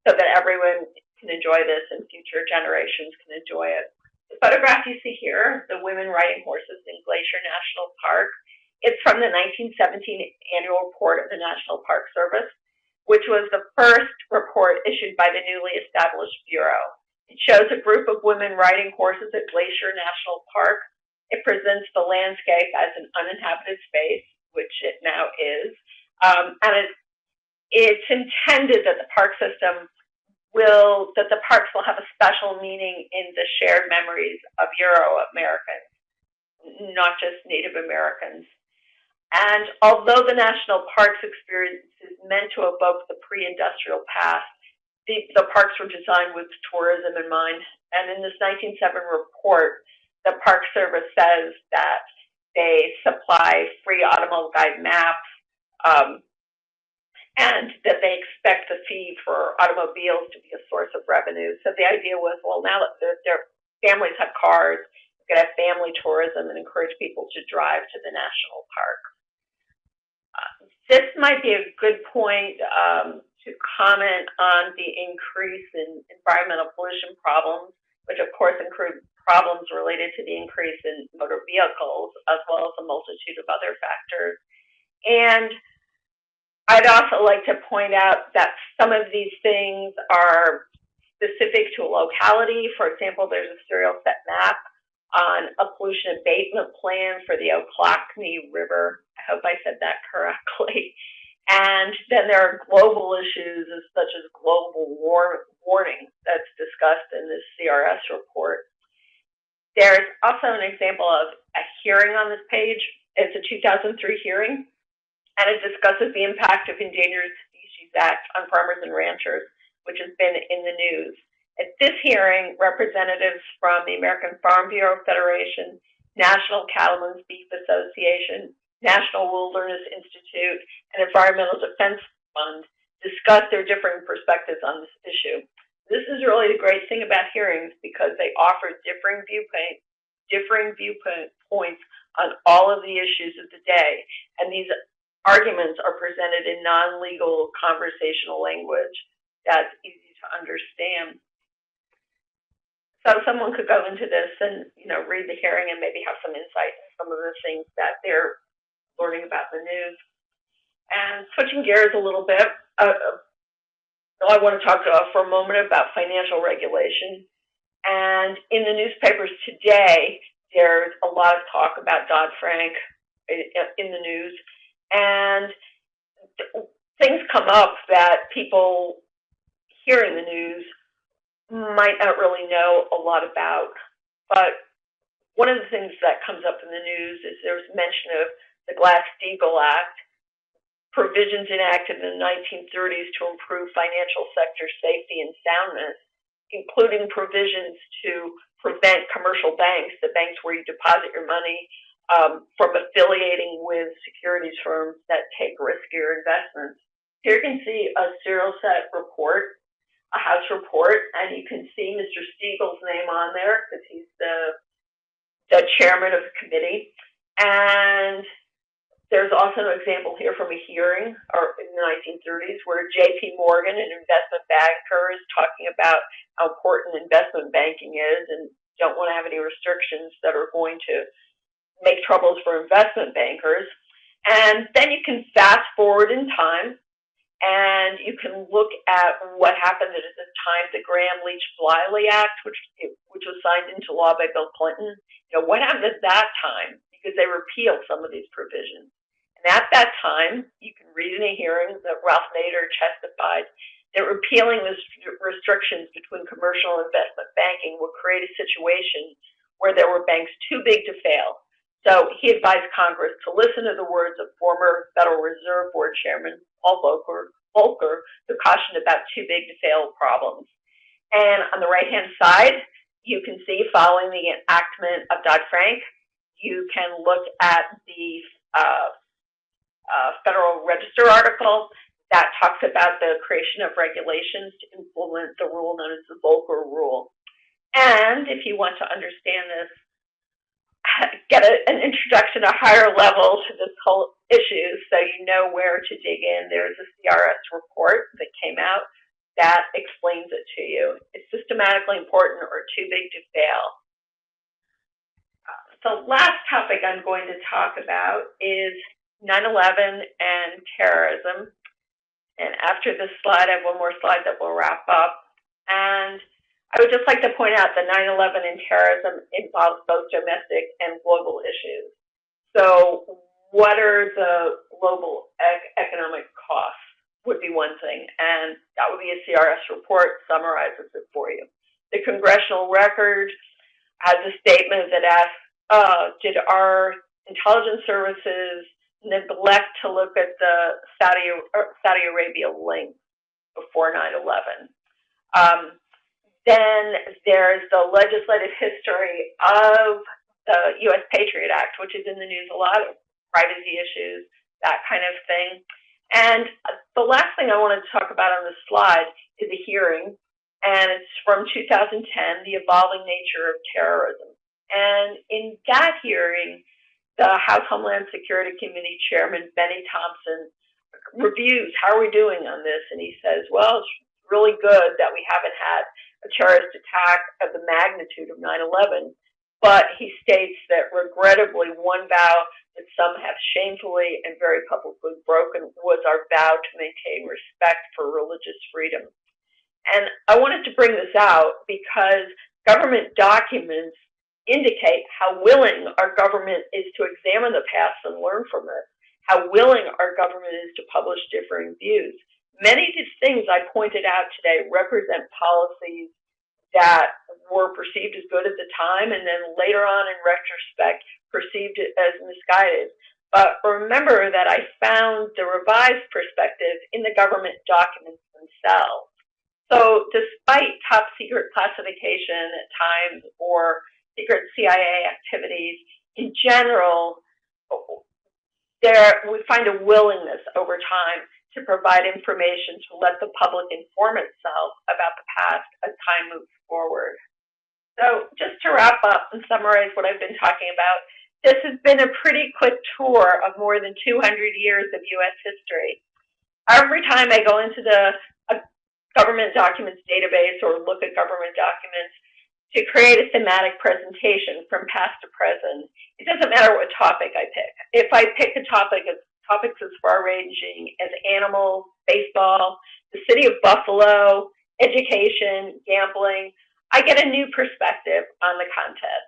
so that everyone can enjoy this and future generations can enjoy it. The photograph you see here, the women riding horses in Glacier National Park, it's from the 1917 annual report of the National Park Service, which was the first report issued by the newly established Bureau. It shows a group of women riding horses at Glacier National Park. It presents the landscape as an uninhabited space, which it now is, and it's intended that the parks will have a special meaning in the shared memories of Euro-Americans, not just Native Americans. And although the National Parks experience is meant to evoke the pre-industrial past, the parks were designed with tourism in mind. And in this 1907 report, the Park Service says that they supply free automobile guide maps, and that they expect the fee for automobiles to be a source of revenue. So the idea was, well, now that their families have cars, we could have family tourism and encourage people to drive to the national park. This might be a good point to comment on the increase in environmental pollution problems, which of course include problems related to the increase in motor vehicles, as well as a multitude of other factors. And I'd also like to point out that some of these things are specific to a locality. For example, there's a serial set map on a pollution abatement plan for the Ochlockonee River. I hope I said that correctly. And then there are global issues such as global warming that's discussed in this CRS report. There's also an example of a hearing on this page. It's a 2003 hearing, and it discusses the impact of Endangered Species Act on farmers and ranchers, which has been in the news. At this hearing, representatives from the American Farm Bureau Federation, National Cattlemen's Beef Association, National Wilderness Institute, and Environmental Defense Fund discussed their differing perspectives on this issue. This is really the great thing about hearings, because they offer differing viewpoints on all of the issues of the day, and these arguments are presented in non-legal conversational language that's easy to understand. So someone could go into this and read the hearing and maybe have some insight into some of the things that they're learning about in the news. And switching gears a little bit, I want to talk for a moment about financial regulation. And in the newspapers today, there's a lot of talk about Dodd-Frank in the news. And things come up that people hearing the news might not really know a lot about. But one of the things that comes up in the news is there's mention of the Glass-Steagall Act, provisions enacted in the 1930s to improve financial sector safety and soundness, including provisions to prevent commercial banks, the banks where you deposit your money, from affiliating with securities firms that take riskier investments. Here you can see a serial set report, a House report, and you can see Mr. Steagall's name on there because he's the chairman of the committee. And there's also an example here from a hearing in the 1930s where J.P. Morgan, an investment banker, is talking about how important investment banking is and don't want to have any restrictions that are going to make troubles for investment bankers. And then you can fast forward in time, And you can look at what happened at the time the Graham-Leach-Bliley Act, which was signed into law by Bill Clinton. You know, what happened at that time? Because they repealed some of these provisions. And at that time, you can read in a hearing that Ralph Nader testified that repealing the restrictions between commercial and investment banking would create a situation where there were banks too big to fail. So he advised Congress to listen to the words of former Federal Reserve Board Chairman Paul Volcker, who cautioned about too big to fail problems. And on the right-hand side, you can see, following the enactment of Dodd-Frank, you can look at the Federal Register article that talks about the creation of regulations to implement the rule known as the Volcker Rule. And if you want to understand this, get an introduction, a higher level to this whole issue so you know where to dig in. There's a CRS report that came out that explains it to you. It's systematically important or too big to fail. The last topic I'm going to talk about is 9/11 and terrorism. And after this slide, I have one more slide that will wrap up. And I would just like to point out that 9/11 and terrorism involves both domestic and global issues. So what are the global economic costs would be one thing, and that would be a CRS report summarizes it for you. The Congressional Record has a statement that asks, did our intelligence services neglect to look at the Saudi Arabia link before 9/11? Then there's the legislative history of the U.S. Patriot Act, which is in the news a lot, of privacy issues, that kind of thing. And the last thing I wanted to talk about on this slide is a hearing, and it's from 2010, The Evolving Nature of Terrorism. And in that hearing, the House Homeland Security Committee Chairman, Benny Thompson, reviews how are we doing on this, and he says, well, it's really good that we haven't had a terrorist attack of the magnitude of 9/11, but he states that regrettably one vow that some have shamefully and very publicly broken was our vow to maintain respect for religious freedom. And I wanted to bring this out because government documents indicate how willing our government is to examine the past and learn from it, how willing our government is to publish differing views. Many of these things I pointed out today represent policies that were perceived as good at the time and then later on in retrospect perceived as misguided. But remember that I found the revised perspective in the government documents themselves. So despite top secret classification at times or secret CIA activities, in general, we find a willingness over time to provide information to let the public inform itself about the past as time moves forward. So just to wrap up and summarize what I've been talking about, this has been a pretty quick tour of more than 200 years of U.S. history. Every time I go into the government documents database or look at government documents to create a thematic presentation from past to present, it doesn't matter what topic I pick. If I pick a topic, topics as far-ranging as animals, baseball, the city of Buffalo, education, gambling, I get a new perspective on the content.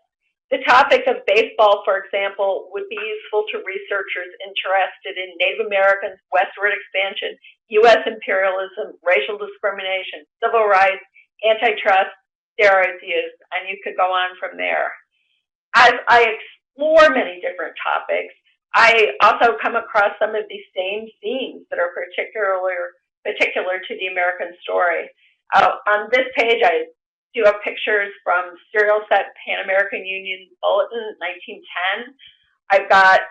The topic of baseball, for example, would be useful to researchers interested in Native Americans, Westward Expansion, U.S. imperialism, racial discrimination, civil rights, antitrust, steroids use, and you could go on from there. As I explore many different topics, I also come across some of these same themes that are particular to the American story. On this page, I do have pictures from serial set Pan American Union Bulletin, 1910. I've got,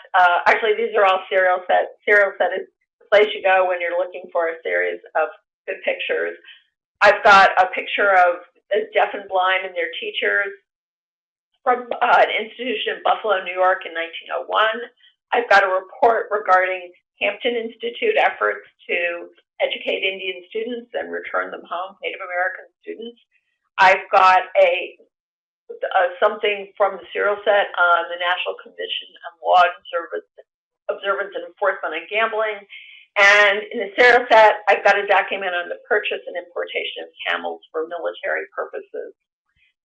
actually these are all serial set. Serial set is the place you go when you're looking for a series of good pictures. I've got a picture of the deaf and blind and their teachers from an institution in Buffalo, New York in 1901. I've got a report regarding Hampton Institute efforts to educate Indian students and return them home, Native American students. I've got something from the serial set on the National Commission on Law Observance and Enforcement on Gambling. And in the serial set, I've got a document on the purchase and importation of camels for military purposes,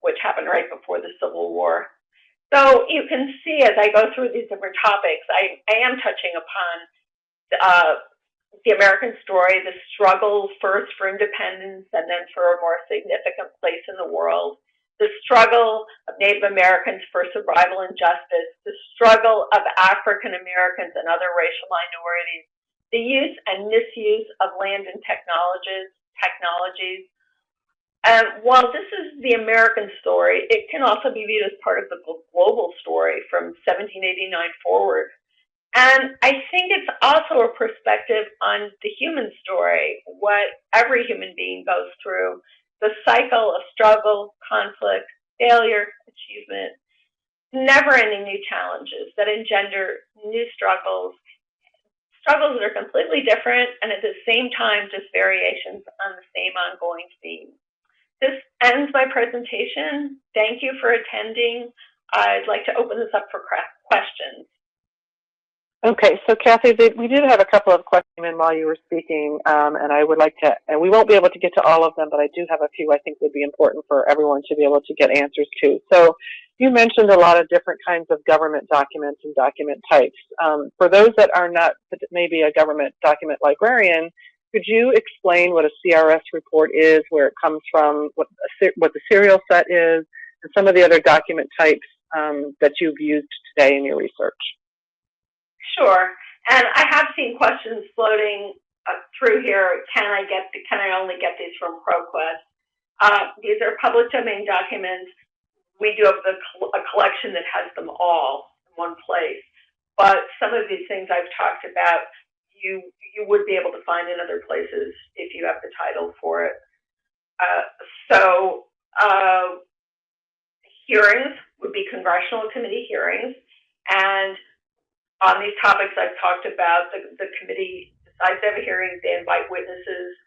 which happened right before the Civil War. So you can see as I go through these different topics, I am touching upon the American story, the struggle first for independence and then for a more significant place in the world, the struggle of Native Americans for survival and justice, the struggle of African Americans and other racial minorities, the use and misuse of land and technologies. And while this is the American story, it can also be viewed as part of the global story from 1789 forward. And I think it's also a perspective on the human story, what every human being goes through, the cycle of struggle, conflict, failure, achievement, never-ending new challenges that engender new struggles that are completely different and at the same time just variations on the same ongoing theme. This ends my presentation. Thank you for attending. I'd like to open this up for questions. Okay, so Kathy, we did have a couple of questions in while you were speaking, and I would like to, and we won't be able to get to all of them, but I do have a few I think would be important for everyone to be able to get answers to. So you mentioned a lot of different kinds of government documents and document types. For those that are not maybe a government document librarian, could you explain what a CRS report is, where it comes from, what the serial set is, and some of the other document types that you've used today in your research? Sure, and I have seen questions floating through here. Can I only get these from ProQuest? These are public domain documents. We do have a collection that has them all in one place. But some of these things I've talked about, you would be able to find in other places if you have the title for it. Hearings would be congressional committee hearings, and on these topics I've talked about, the committee decides to have a hearing. They invite witnesses.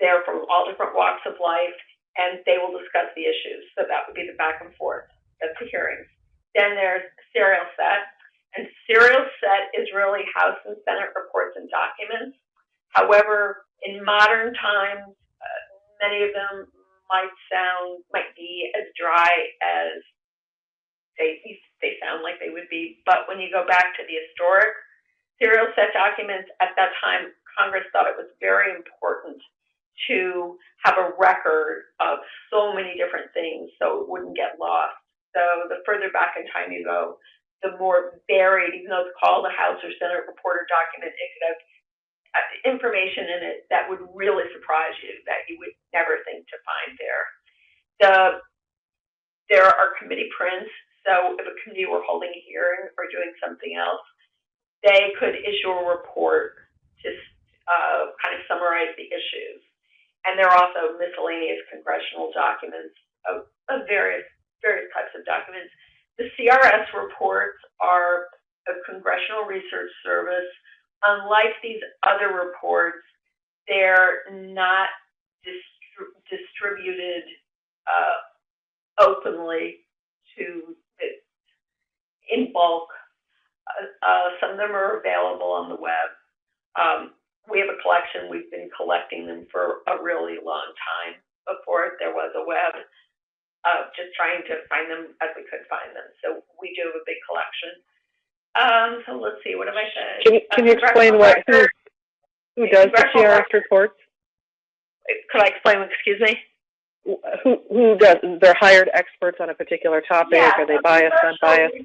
They're from all different walks of life, and they will discuss the issues. So that would be the back and forth. That's the hearings. Then there's serial set, and serial set is really House and Senate reports and documents. However, in modern times, many of them might be as dry as they sound like they would be. But when you go back to the historic serial set documents, at that time, Congress thought it was very important to have a record of so many different things so it wouldn't get lost. So the further back in time you go, the more varied, even though it's called a House or Senate report or document, it could have information in it that would really surprise you, that you would never think to find there. There are committee prints. So if a committee were holding a hearing or doing something else, they could issue a report to kind of summarize the issues. And there are also miscellaneous congressional documents of various types of documents. The CRS reports are a Congressional Research Service. Unlike these other reports, they're not distributed openly to in bulk. Some of them are available on the web. We have a collection. We've been collecting them for a really long time before there was a web, just trying to find them as we could find them. So we do have a big collection. So let's see, what have I said? Can you explain who does the CRS reports? Could I explain, excuse me? Who does? They're hired experts on a particular topic. Yeah, are they biased, unbiased?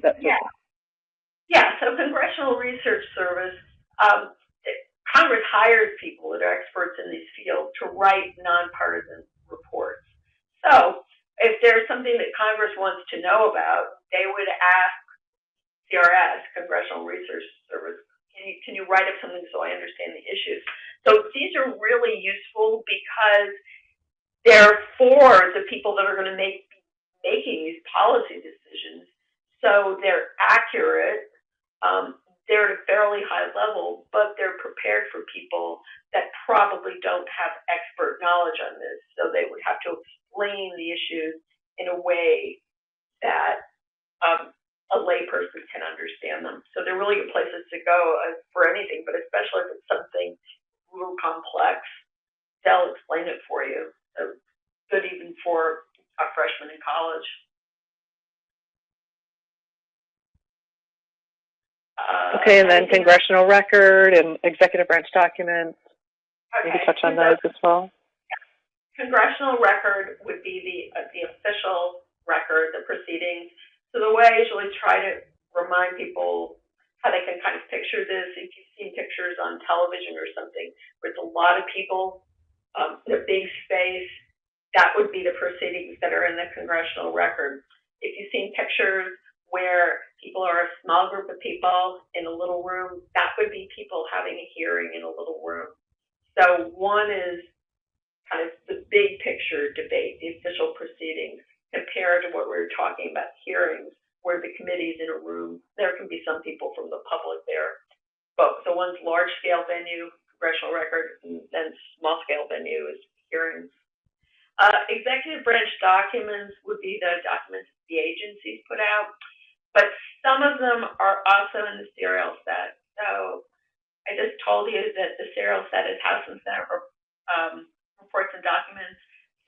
Yeah, so Congressional Research Service, Congress hires people that are experts in these fields to write nonpartisan reports. So if there's something that Congress wants to know about, they would ask CRS, Congressional Research Service, can you write up something so I understand the issues? So these are really useful because they're for the people that are going to making these policy decisions. So they're accurate, they're at a fairly high level, but they're prepared for people that probably don't have expert knowledge on this. So they would have to explain the issues in a way that a layperson can understand them. So they're really good places to go for anything, but especially if it's something little complex, they'll explain it for you. So good even for a freshman in college. Okay, and then congressional record and executive branch documents. Okay. Maybe touch on those as well. Congressional record would be the official record, the proceedings. So the way I usually try to remind people how they can kind of picture this, if you've seen pictures on television or something, where it's a lot of people in a big space, that would be the proceedings that are in the congressional record. If you've seen pictures where people are a small group of people in a little room, that would be people having a hearing in a little room. So one is kind of the big picture debate, the official proceedings, compared to what we were talking about, hearings, where the committee's in a room. There can be some people from the public there. But the one's large-scale venue, congressional record, and then small-scale venue is hearings. Executive branch documents would be the documents the agencies put out, but some of them are also in the serial set. So I just told you that the serial set is House and Senate reports and documents.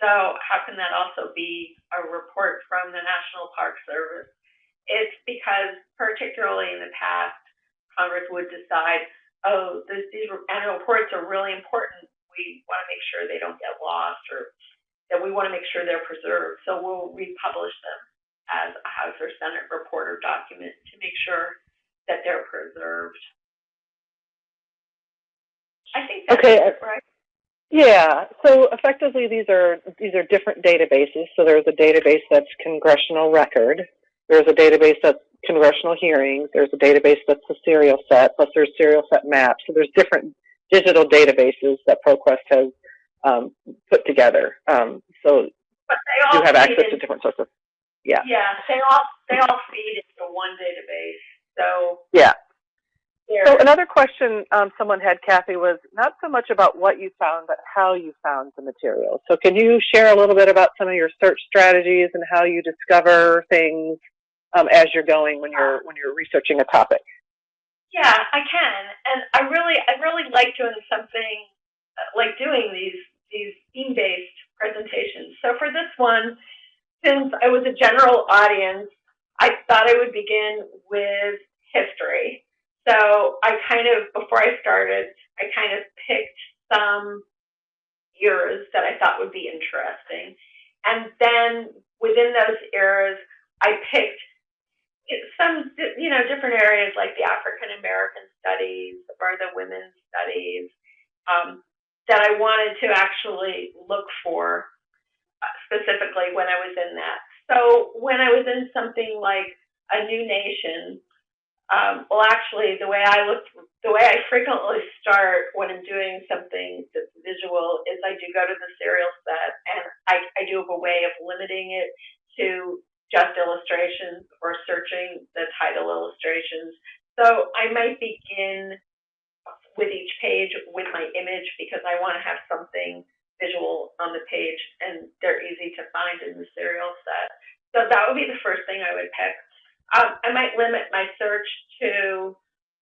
So how can that also be a report from the National Park Service? It's because, particularly in the past, Congress would decide, oh, these annual reports are really important. We want to make sure they don't get lost, or that we want to make sure they're preserved. So we'll republish them as a House or Senate report or document to make sure that they're preserved. I think that's it, right? Yeah. So effectively, these are different databases. So there's a database that's congressional record. There's a database that's congressional hearings. There's a database that's the serial set. Plus, there's serial set maps. So there's different digital databases that ProQuest has put together. So you have access to different sources. Yeah. Yeah, they all feed into one database. So yeah. So another question someone had, Kathy, was not so much about what you found, but how you found the material. So can you share a little bit about some of your search strategies and how you discover things as you're going when you're researching a topic? Yeah, I can, and I really like doing something like doing these theme-based presentations. So for this one, since I was a general audience, I thought I would begin with history. So I before I started, I kind of picked some eras that I thought would be interesting. And then within those eras, I picked some, different areas like the African American studies or the women's studies that I wanted to actually look for specifically when I was in that. So when I was in something like A New Nation, actually, the way I frequently start when I'm doing something that's visual is I do go to the serial set, and I do have a way of limiting it to just illustrations or searching the title illustrations. So I might begin with each page with my image because I want to have something visual on the page, and they're easy to find in the serial set. So that would be the first thing I would pick. I might limit my search to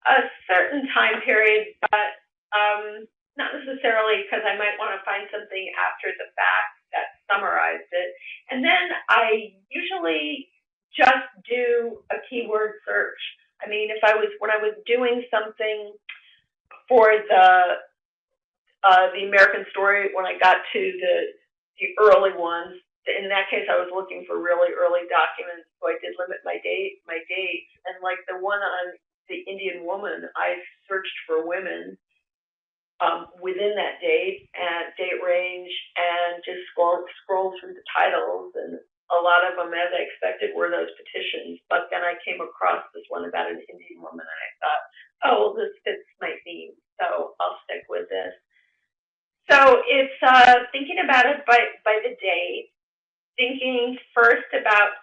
a certain time period, but not necessarily, because I might want to find something after the fact that summarized it. And then I usually just do a keyword search. I mean, when I was doing something for the American Story, when I got to the early ones, in that case, I was looking for really early documents, so I did limit my dates. And like the one on the Indian woman, I searched for women within that date and date range, and just scrolled through the titles. And a lot of them, as I expected, were those petitions. But then I came across this one about an Indian woman, and I thought, oh, well, this fits my theme, so I'll stick with this. So it's thinking about it by the date. Thinking first about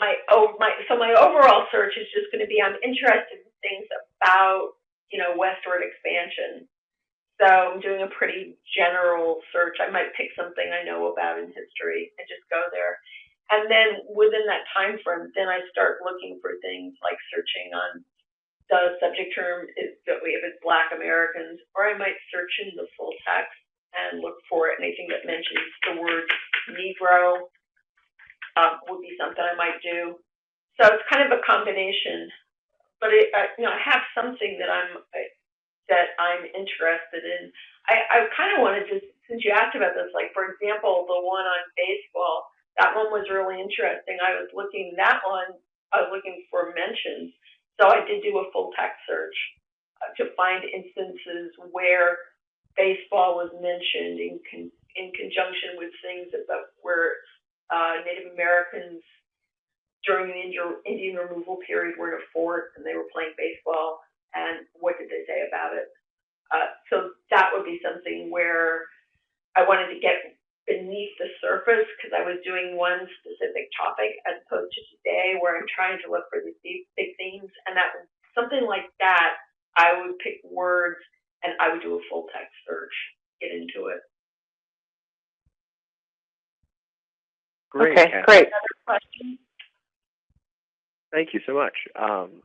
my overall search is just going to be, I'm interested in things about, Westward Expansion. So I'm doing a pretty general search. I might pick something I know about in history and just go there. And then within that time frame, then I start looking for things like searching on the subject term is that we have is Black Americans, or I might search in the full text and look for anything that mentions the word Negro would be something I might do. So it's kind of a combination, but I have something that I'm interested in. I kind of wanted to, since you asked about this, like for example, the one on baseball, that one was really interesting. I was looking for mentions. So I did do a full text search to find instances where baseball was mentioned in conjunction with things about where Native Americans during the Indian removal period were in a fort and they were playing baseball, and what did they say about it? So that would be something where I wanted to get beneath the surface because I was doing one specific topic as opposed to today where I'm trying to look for these big themes, and that something like that, I would pick words and I would do a full text search, get into it. Great. Okay, great. Another question? Thank you so much.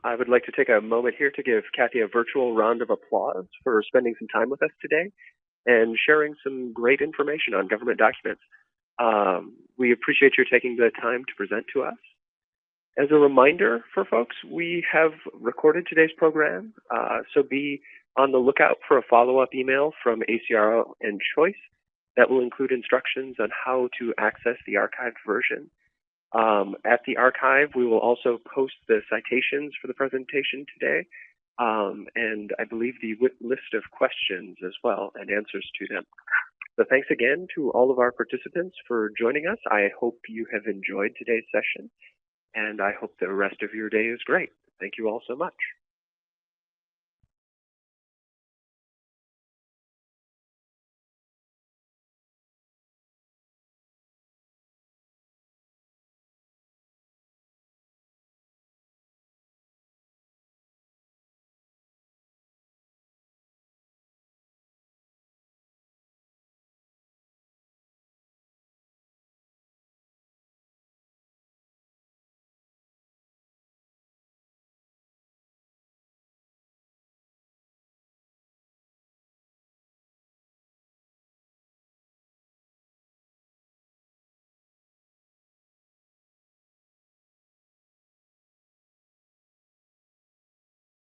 I would like to take a moment here to give Kathy a virtual round of applause for spending some time with us today and sharing some great information on government documents. We appreciate your taking the time to present to us. As a reminder for folks, we have recorded today's program, so be on the lookout for a follow-up email from ACRO and Choice that will include instructions on how to access the archived version. At the archive, we will also post the citations for the presentation today, and I believe the list of questions as well and answers to them. So thanks again to all of our participants for joining us. I hope you have enjoyed today's session, and I hope the rest of your day is great. Thank you all so much.